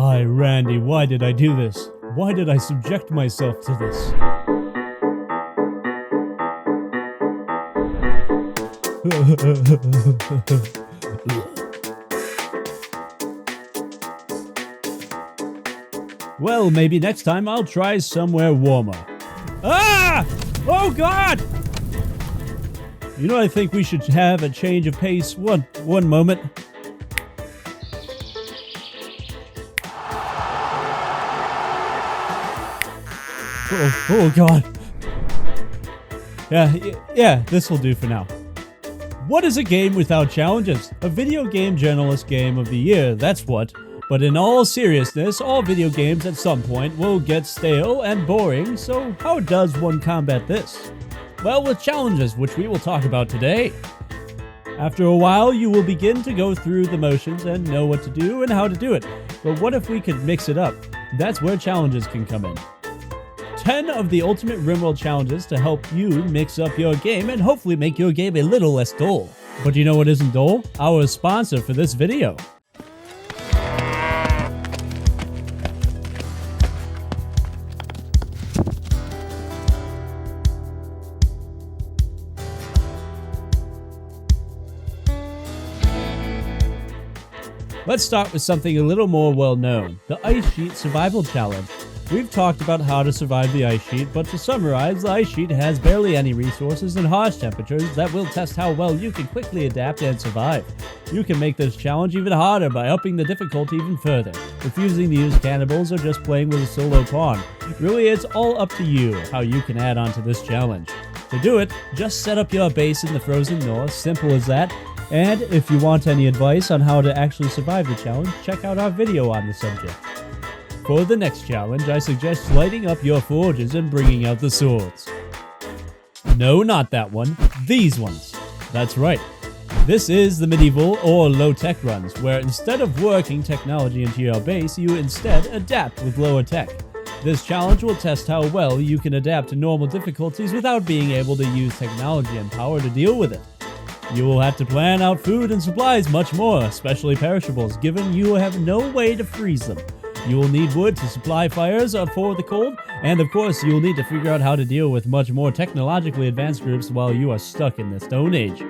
Why, Randy, why did I do this? Why did I subject myself to this? Well, maybe next time I'll try somewhere warmer. Ah! Oh God! You know, I think we should have a change of pace. One moment. Oh God. Yeah, this will do for now. What is a game without challenges? A video game journalist game of the year, that's what. But in all seriousness, all video games at some point will get stale and boring, so how does one combat this? Well, with challenges, which we will talk about today. After a while, you will begin to go through the motions and know what to do and how to do it. But what if we could mix it up? That's where challenges can come in. 10 of the ultimate Rimworld challenges to help you mix up your game and hopefully make your game a little less dull. But you know what isn't dull? Our sponsor for this video. Let's start with something a little more well known, the Ice Sheet Survival Challenge. We've talked about how to survive the ice sheet, but to summarize, the ice sheet has barely any resources and harsh temperatures that will test how well you can quickly adapt and survive. You can make this challenge even harder by upping the difficulty even further, refusing to use cannibals or just playing with a solo pawn. Really, it's all up to you how you can add on to this challenge. To do it, just set up your base in the frozen north, simple as that. And if you want any advice on how to actually survive the challenge, check out our video on the subject. For the next challenge, I suggest lighting up your forges and bringing out the swords. No, not that one. These ones. That's right. This is the medieval or low-tech runs, where instead of working technology into your base, you instead adapt with lower tech. This challenge will test how well you can adapt to normal difficulties without being able to use technology and power to deal with it. You will have to plan out food and supplies much more, especially perishables, given you have no way to freeze them. You will need wood to supply fires for the cold, and of course you will need to figure out how to deal with much more technologically advanced groups while you are stuck in the Stone Age.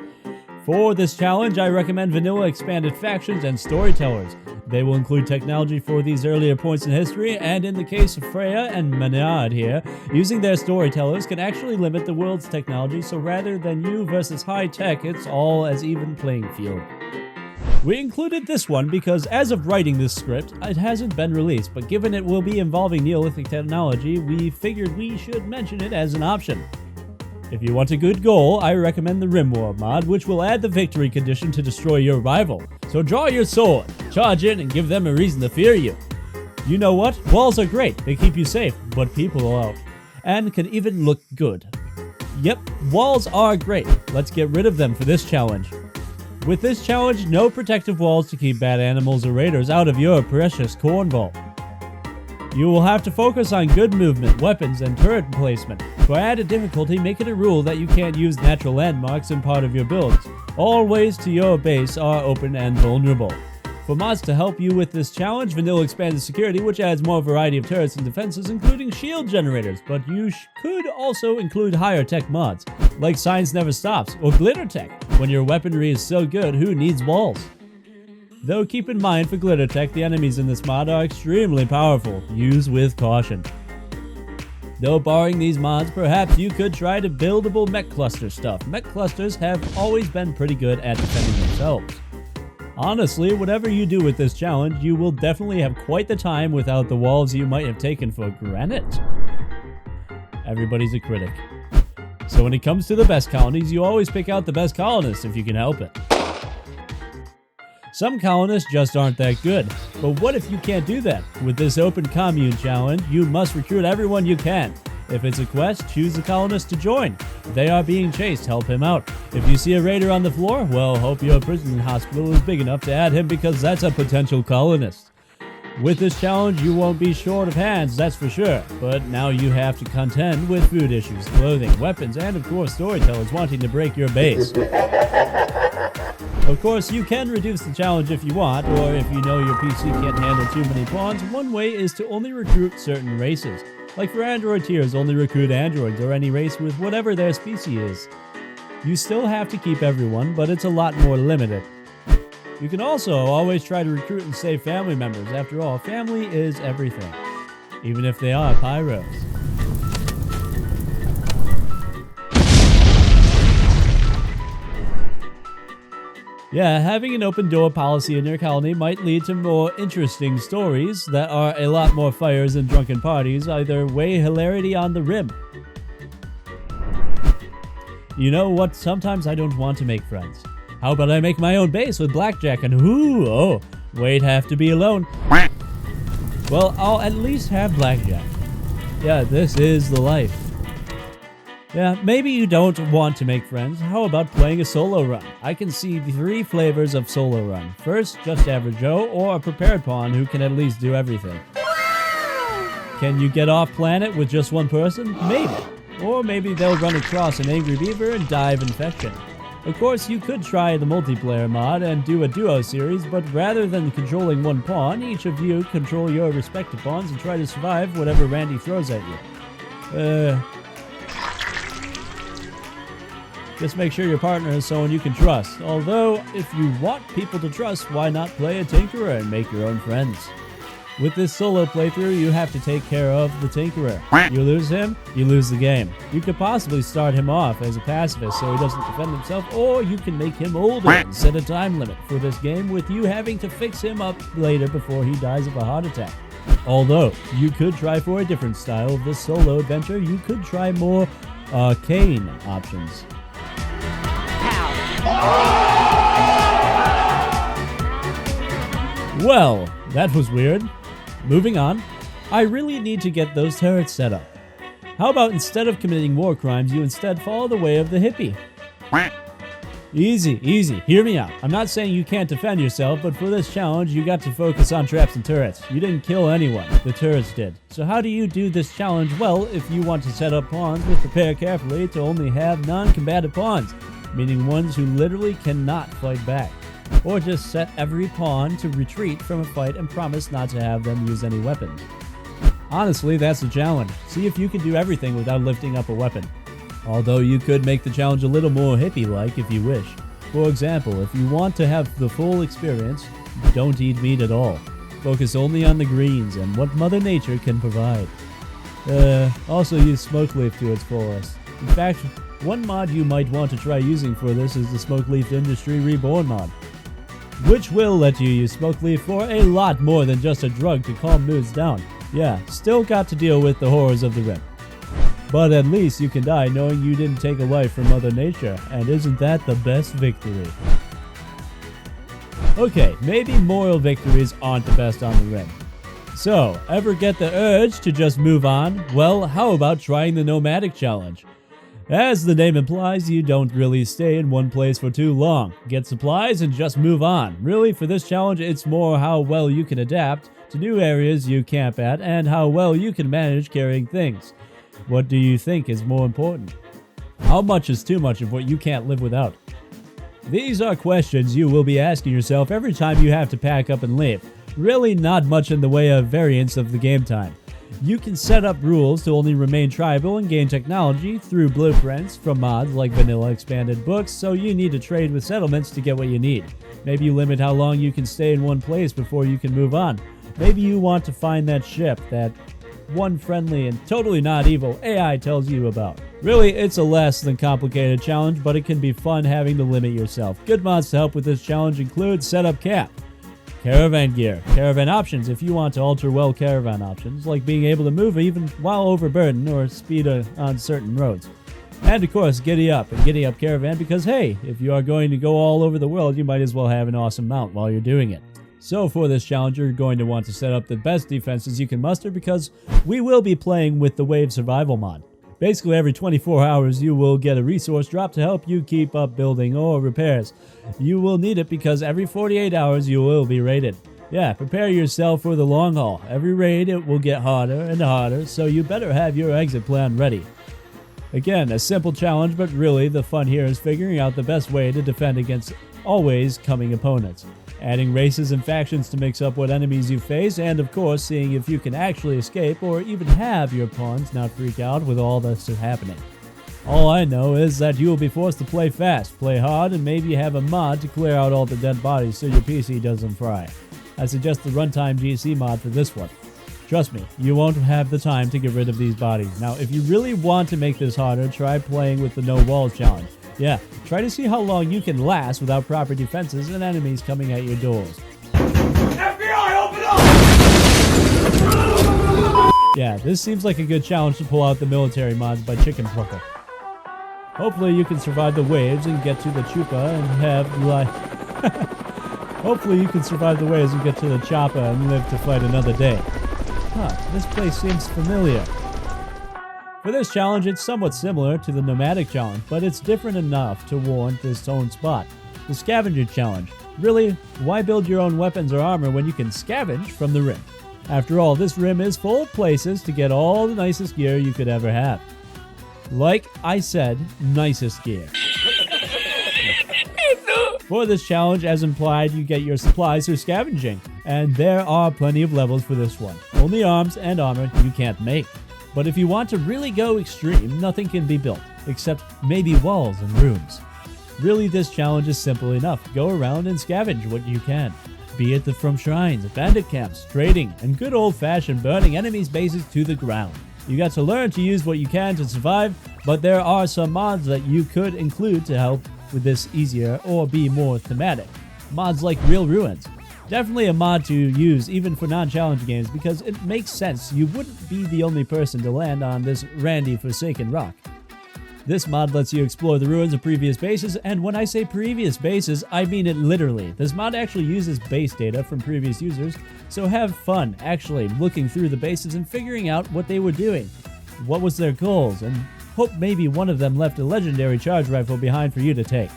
For this challenge, I recommend vanilla expanded factions and storytellers. They will include technology for these earlier points in history, and in the case of Freya and Maynard here, using their storytellers can actually limit the world's technology, so rather than you versus high tech, it's all as even playing field. We included this one because as of writing this script, it hasn't been released, but given it will be involving Neolithic technology, we figured we should mention it as an option. If you want a good goal, I recommend the Rimworld mod, which will add the victory condition to destroy your rival. So draw your sword, charge in, and give them a reason to fear you. You know what? Walls are great, they keep you safe, but people are out. And can even look good. Yep, walls are great. Let's get rid of them for this challenge. With this challenge, no protective walls to keep bad animals or raiders out of your precious corn vault. You will have to focus on good movement, weapons, and turret placement. For added difficulty, make it a rule that you can't use natural landmarks in part of your builds. All ways to your base are open and vulnerable. For mods to help you with this challenge, Vanilla expanded security, which adds more variety of turrets and defenses, including shield generators, but you could also include higher tech mods, like Science Never Stops, or Glitter Tech. When your weaponry is so good, who needs walls? Though keep in mind for Glitter Tech, the enemies in this mod are extremely powerful. Use with caution. Though barring these mods, perhaps you could try to buildable mech cluster stuff. Mech clusters have always been pretty good at defending themselves. Honestly, whatever you do with this challenge, you will definitely have quite the time without the walls you might have taken for granite. Everybody's a critic. So when it comes to the best colonies, you always pick out the best colonists if you can help it. Some colonists just aren't that good, but what if you can't do that? With this open commune challenge, you must recruit everyone you can. If it's a quest, choose a colonist to join. If they are being chased, help him out. If you see a raider on the floor, well, hope your prison hospital is big enough to add him because that's a potential colonist. With this challenge, you won't be short of hands, that's for sure, but now you have to contend with food issues, clothing, weapons, and of course storytellers wanting to break your base. Of course, you can reduce the challenge if you want, or if you know your PC can't handle too many pawns, one way is to only recruit certain races. Like for android tiers, only recruit androids or any race with whatever their species is. You still have to keep everyone, but it's a lot more limited. You can also always try to recruit and save family members. After all, family is everything, even if they are pyros. Yeah, having an open door policy in your colony might lead to more interesting stories that are a lot more fires and drunken parties, either way hilarity on the rim. You know what? Sometimes I don't want to make friends. How about I make my own base with blackjack and wait, have to be alone. Well, I'll at least have blackjack. Yeah, this is the life. Yeah, maybe you don't want to make friends. How about playing a solo run? I can see 3 flavors of solo run. First, just average Joe, or a prepared pawn who can at least do everything. Can you get off planet with just one person? Maybe. Or maybe they'll run across an angry beaver and die of infection. Of course, you could try the multiplayer mod and do a duo series, but rather than controlling one pawn, each of you control your respective pawns and try to survive whatever Randy throws at you. Just make sure your partner is someone you can trust. Although, if you want people to trust, why not play a Tinkerer and make your own friends? With this solo playthrough, you have to take care of the Tinkerer. You lose him, you lose the game. You could possibly start him off as a pacifist so he doesn't defend himself, or you can make him older and set a time limit for this game with you having to fix him up later before he dies of a heart attack. Although, you could try for a different style of this solo adventure. You could try more arcane options. Well, that was weird. Moving on. I really need to get those turrets set up. How about instead of committing war crimes, you instead follow the way of the hippie? Easy, easy. Hear me out. I'm not saying you can't defend yourself, but for this challenge, you got to focus on traps and turrets. You didn't kill anyone. The turrets did. So how do you do this challenge well if you want to set up pawns but prepare carefully to only have non-combative pawns? Meaning ones who literally cannot fight back. Or just set every pawn to retreat from a fight and promise not to have them use any weapons. Honestly, that's the challenge. See if you can do everything without lifting up a weapon. Although you could make the challenge a little more hippie-like if you wish. For example, if you want to have the full experience, don't eat meat at all. Focus only on the greens and what Mother Nature can provide. Also use smoke leaf to its fullest. In fact, one mod you might want to try using for this is the Smoke Leaf Industry Reborn mod, which will let you use smoke leaf for a lot more than just a drug to calm moods down. Yeah, still got to deal with the horrors of the rim. But at least you can die knowing you didn't take a life from Mother Nature, and isn't that the best victory? Okay, maybe moral victories aren't the best on the rim. So, ever get the urge to just move on? Well, how about trying the Nomadic challenge? As the name implies, you don't really stay in one place for too long. Get supplies and just move on. Really, for this challenge, it's more how well you can adapt to new areas you camp at and how well you can manage carrying things. What do you think is more important? How much is too much of what you can't live without? These are questions you will be asking yourself every time you have to pack up and leave. Really not much in the way of variance of the game time. You can set up rules to only remain tribal and gain technology through blueprints from mods like vanilla expanded books, so you need to trade with settlements to get what you need. Maybe you limit how long you can stay in one place before you can move on. Maybe you want to find that ship that one friendly and totally not evil AI tells you about. Really, it's a less than complicated challenge, but it can be fun having to limit yourself. Good mods to help with this challenge include Setup Camp, Caravan gear, caravan options if you want to alter well caravan options, like being able to move even while overburdened or speed on certain roads. And of course, Giddy Up and Giddy Up Caravan because hey, if you are going to go all over the world, you might as well have an awesome mount while you're doing it. So for this challenge, you're going to want to set up the best defenses you can muster because we will be playing with the Wave Survival mod. Basically, every 24 hours, you will get a resource drop to help you keep up building or repairs. You will need it because every 48 hours, you will be raided. Yeah, prepare yourself for the long haul. Every raid, it will get harder and harder, so you better have your exit plan ready. Again, a simple challenge, but really the fun here is figuring out the best way to defend against always coming opponents. Adding races and factions to mix up what enemies you face, and of course seeing if you can actually escape or even have your pawns not freak out with all this happening. All I know is that you will be forced to play fast, play hard, and maybe have a mod to clear out all the dead bodies so your PC doesn't fry. I suggest the runtime GC mod for this one. Trust me, you won't have the time to get rid of these bodies. Now, if you really want to make this harder, try playing with the no walls challenge. Yeah, try to see how long you can last without proper defenses and enemies coming at your doors. FBI, open up! Yeah, this seems like a good challenge to pull out the military mods by Chicken Plucker. Hopefully you can survive the waves and get to the chupa and have Hopefully you can survive the waves and get to the chopper and live to fight another day. Huh, this place seems familiar. For this challenge, it's somewhat similar to the Nomadic challenge, but it's different enough to warrant its own spot. The Scavenger challenge. Really, why build your own weapons or armor when you can scavenge from the rim? After all, this rim is full of places to get all the nicest gear you could ever have. Like I said, nicest gear. For this challenge, as implied, you get your supplies through scavenging, and there are plenty of levels for this one. Only arms and armor you can't make. But if you want to really go extreme, nothing can be built, except maybe walls and rooms. Really, this challenge is simple enough. Go around and scavenge what you can. Be it from shrines, bandit camps, trading, and good old-fashioned burning enemies' bases to the ground. You got to learn to use what you can to survive, but there are some mods that you could include to help with this easier or be more thematic. Mods like Real Ruins. Definitely a mod to use even for non-challenge games because it makes sense. You wouldn't be the only person to land on this randy forsaken rock. This mod lets you explore the ruins of previous bases, and when I say previous bases, I mean it literally. This mod actually uses base data from previous users, so have fun actually looking through the bases and figuring out what they were doing. What was their goals, and hope maybe one of them left a legendary charge rifle behind for you to take.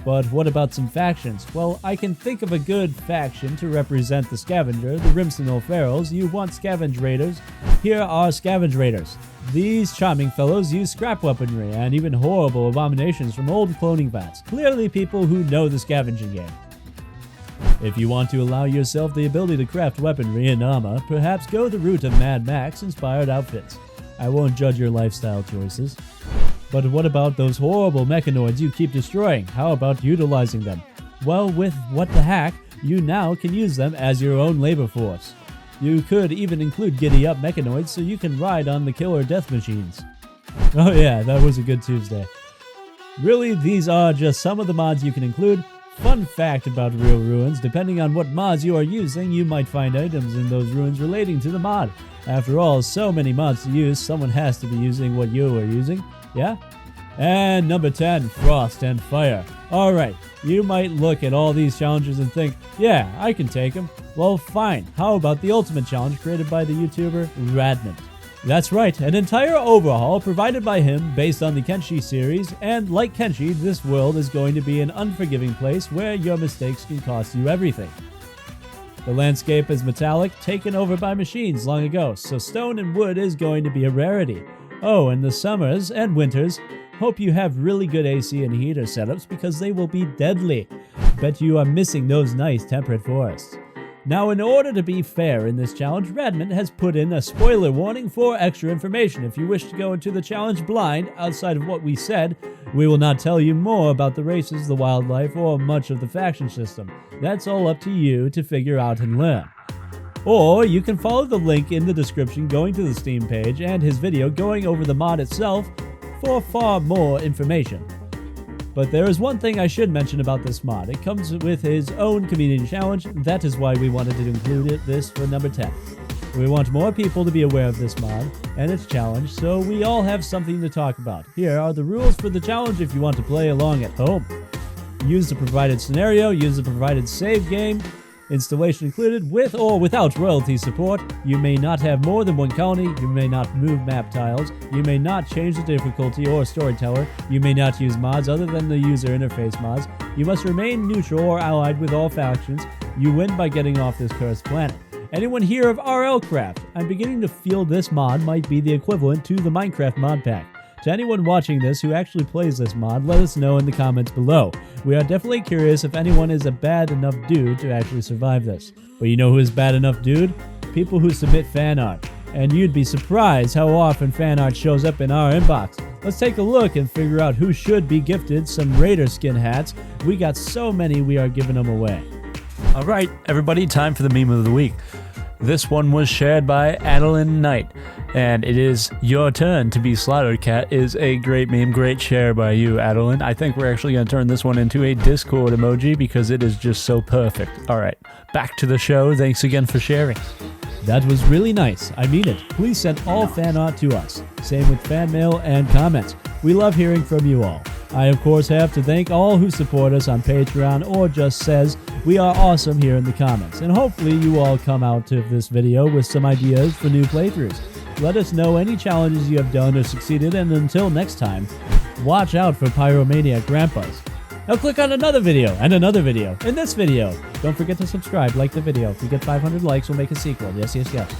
But what about some factions? Well, I can think of a good faction to represent the Scavenger, the Rimsonal Pharaohs. You want Scavenge Raiders? Here are Scavenge Raiders. These charming fellows use scrap weaponry and even horrible abominations from old cloning vats. Clearly people who know the scavenging game. If you want to allow yourself the ability to craft weaponry and armor, perhaps go the route of Mad Max-inspired outfits. I won't judge your lifestyle choices. But what about those horrible mechanoids you keep destroying? How about utilizing them? Well, with What the Hack, you now can use them as your own labor force. You could even include giddy-up mechanoids so you can ride on the killer death machines. Oh yeah, that was a good Tuesday. Really, these are just some of the mods you can include. Fun fact about Real Ruins, depending on what mods you are using, you might find items in those ruins relating to the mod. After all, so many mods to use, someone has to be using what you are using. Yeah? And number 10, Frost and Fire. Alright, you might look at all these challenges and think, yeah, I can take them. Well, fine. How about the ultimate challenge created by the YouTuber Radmant? That's right, an entire overhaul provided by him based on the Kenshi series, and like Kenshi, this world is going to be an unforgiving place where your mistakes can cost you everything. The landscape is metallic, taken over by machines long ago, so stone and wood is going to be a rarity. Oh, and the summers and winters, hope you have really good AC and heater setups because they will be deadly. Bet you are missing those nice temperate forests. Now, in order to be fair in this challenge, Radmant has put in a spoiler warning for extra information. If you wish to go into the challenge blind, outside of what we said, we will not tell you more about the races, the wildlife, or much of the faction system. That's all up to you to figure out and learn. Or you can follow the link in the description going to the Steam page and his video going over the mod itself for far more information. But there is one thing I should mention about this mod. It comes with his own community challenge. That is why we wanted to include this for number 10. We want more people to be aware of this mod and its challenge, so we all have something to talk about. Here are the rules for the challenge if you want to play along at home. Use the provided scenario, use the provided save game, installation included with or without royalty support. You may not have more than one colony, you may not move map tiles, you may not change the difficulty or storyteller, you may not use mods other than the user interface mods, you must remain neutral or allied with all factions, you win by getting off this cursed planet. Anyone hear of RL Craft? I'm beginning to feel this mod might be the equivalent to the Minecraft mod pack. To anyone watching this who actually plays this mod, let us know in the comments below. We are definitely curious if anyone is a bad enough dude to actually survive this. But you know who is bad enough dude? People who submit fan art. And you'd be surprised how often fan art shows up in our inbox. Let's take a look and figure out who should be gifted some Raider skin hats. We got so many, we are giving them away. Alright, everybody, time for the meme of the week. This one was shared by Adeline Knight, and it is your turn to be Slaughtered Cat is a great meme, great share by you, Adeline. I think we're actually going to turn this one into a Discord emoji because it is just so perfect. Alright, back to the show. Thanks again for sharing. That was really nice. I mean it. Please send all fan art to us. Same with fan mail and comments. We love hearing from you all. I, of course, have to thank all who support us on Patreon or just says we are awesome here in the comments. And hopefully you all come out to this video with some ideas for new playthroughs. Let us know any challenges you have done or succeeded, and until next time, watch out for Pyromaniac Grandpas. Now click on another video and another video and this video. Don't forget to subscribe, like the video. If we get 500 likes, we'll make a sequel. Yes, yes, yes.